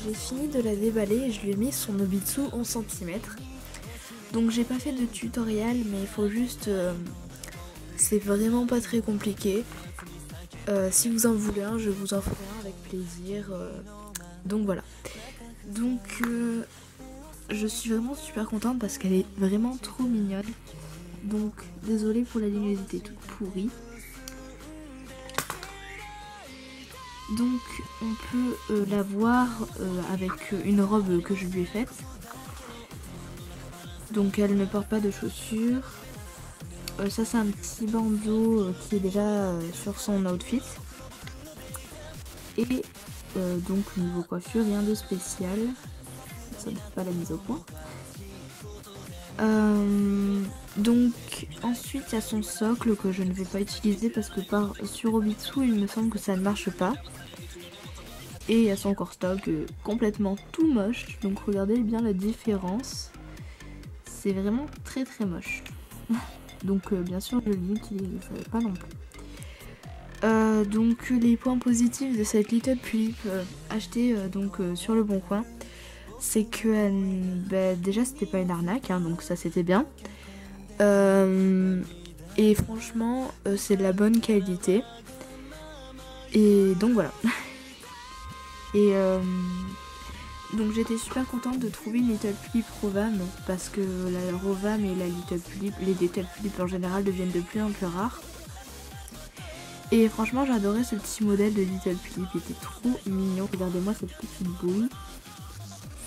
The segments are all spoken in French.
J'ai fini de la déballer et je lui ai mis son Nobitsu 11 cm. Donc j'ai pas fait de tutoriel, mais il faut juste... c'est vraiment pas très compliqué. Si vous en voulez un, je vous en ferai un avec plaisir. Donc voilà. Donc je suis vraiment super contente parce qu'elle est vraiment trop mignonne. Donc désolée pour la luminosité toute pourrie. Donc on peut la voir avec une robe que je lui ai faite. Donc elle ne porte pas de chaussures. Ça c'est un petit bandeau qui est déjà sur son outfit. Et donc niveau coiffure, rien de spécial. Ça ne fait pas la mise au point. Donc ensuite il y a son socle que je ne vais pas utiliser parce que sur Obitsu il me semble que ça ne marche pas. Et il y a son corps stock complètement tout moche, donc regardez bien la différence. C'est vraiment très très moche. Donc bien sûr je l'utilise, je ne savais pas non plus. Donc les points positifs de cette Little Tulip achetée sur le bon coin, c'est que déjà c'était pas une arnaque, hein, donc ça c'était bien. Et franchement c'est de la bonne qualité. Et donc voilà. Et donc j'étais super contente de trouver une Little Tulip Rovam parce que la Rovam et la Little Tulip, les Little Tulip en général deviennent de plus en plus rares. Et franchement j'adorais ce petit modèle de Little Tulip, il était trop mignon. Regardez-moi cette petite bouille,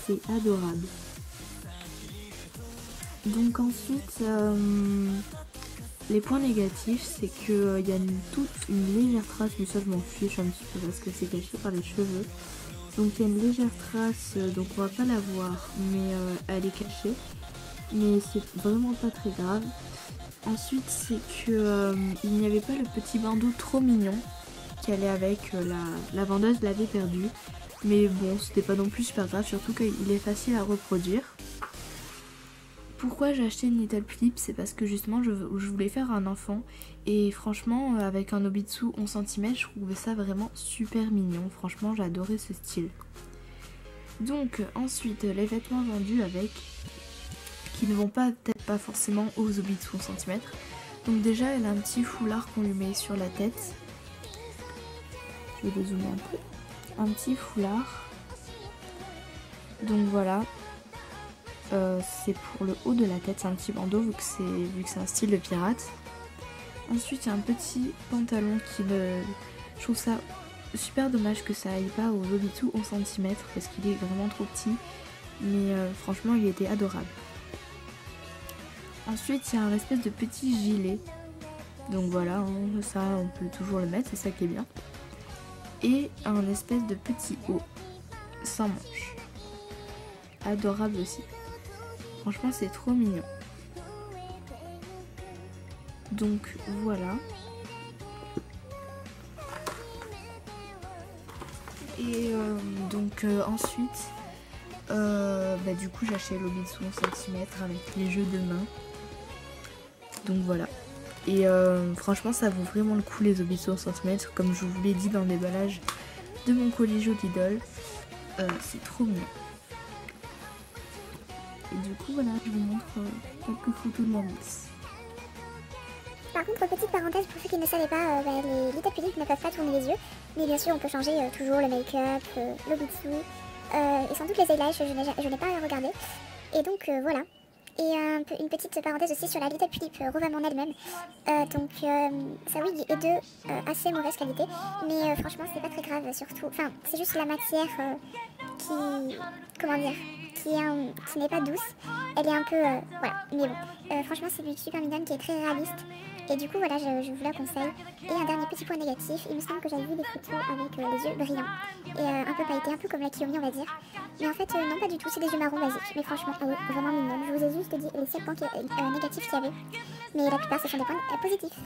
c'est adorable. Donc ensuite les points négatifs c'est qu'il y a toute une légère trace, mais ça je m'en fiche un petit peu parce que c'est caché par les cheveux. Donc il y a une légère trace, donc on va pas la voir, mais elle est cachée. Mais c'est vraiment pas très grave. Ensuite c'est que il n'y avait pas le petit bandeau trop mignon qui allait avec, la vendeuse l'avait perdu. Mais bon, c'était pas non plus super grave, surtout qu'il est facile à reproduire. Pourquoi j'ai acheté une Little Tulip? C'est parce que justement je voulais faire un enfant. Et franchement avec un Obitsu 11 cm je trouvais ça vraiment super mignon. Franchement j'adorais ce style. Donc ensuite les vêtements vendus avec, qui ne vont peut-être pas forcément aux Obitsu 11 cm. Donc déjà elle a un petit foulard qu'on lui met sur la tête. Je vais le zoomer un peu. Un petit foulard. Donc voilà. C'est pour le haut de la tête, c'est un petit bandeau vu que c'est un style de pirate. Ensuite il y a un petit pantalon je trouve ça super dommage que ça aille pas au Obitsu 11 cm parce qu'il est vraiment trop petit. Mais franchement il était adorable. Ensuite il y a un espèce de petit gilet. Donc voilà, hein, ça on peut toujours le mettre, c'est ça qui est bien. Et un espèce de petit haut sans manches. Adorable aussi. Franchement c'est trop mignon. Donc voilà. Et ensuite du coup j'ai acheté l'Obitsu 11 cm avec les jeux de main. Donc voilà. Et franchement ça vaut vraiment le coup les Obitsu 11 cm. Comme je vous l'ai dit dans le déballage de mon colis Lidl. C'est trop mignon. Et du coup voilà, je vous montre quelques photos de mon mix. Par contre, petite parenthèse, pour ceux qui ne savaient pas, les Little Tulip ne peuvent pas tourner les yeux. Mais bien sûr, on peut changer toujours le make-up, l'Obitsu, et sans doute les eyelashes, je n'ai pas regardé. Et donc voilà. Et une petite parenthèse aussi sur la Little Tulip Rovam en elle-même. Sa wig est de assez mauvaise qualité. Mais franchement, c'est pas très grave, surtout. Enfin, c'est juste la matière qui n'est pas douce. Elle est un peu... voilà. Mais bon, franchement, c'est une wig super mignonne qui est très réaliste. Et du coup, voilà, je vous la conseille. Et un dernier petit point négatif, il me semble que j'avais vu des photos avec les yeux brillants et un peu pailletés, un peu comme la Kiyomi, on va dire. Mais en fait, non, pas du tout, c'est des yeux marrons basiques. Mais franchement, vraiment mignonnes. Je vous ai juste dit les seuls points négatifs qu'il y avait. Mais la plupart, ce sont des points positifs.